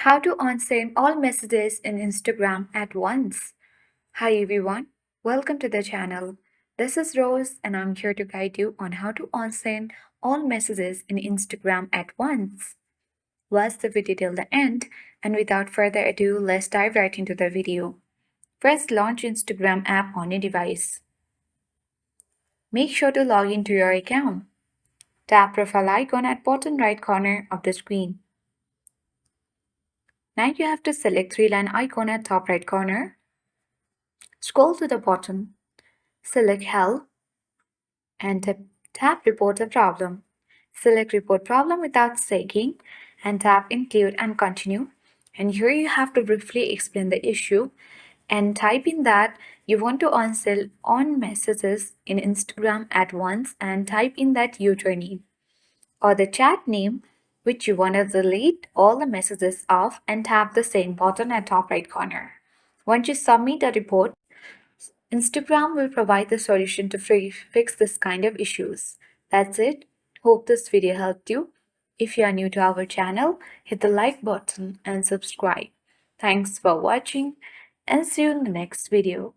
How to unsend all messages in Instagram at once. Hi everyone, welcome to the channel. This is Rose and I'm here to guide you on how to unsend all messages in Instagram at once. Watch the video till the end, and without further ado, let's dive right into the video. First, launch Instagram app on your device. Make sure to log into your account. Tap profile icon at bottom right corner of the screen. Now you have to select three-line icon at top right corner. Scroll to the bottom, select Help, and tap Report a problem. Select Report Problem without seeking, and tap Include and Continue. And here you have to briefly explain the issue and type in that you want to unsend on messages in Instagram at once, and type in that username or the chat name which you want to delete all the messages of, and tap the same button at top right corner. Once you submit the report, Instagram will provide the solution to fix this kind of issues. That's it. Hope this video helped you. If you are new to our channel, hit the like button and subscribe. Thanks for watching and see you in the next video.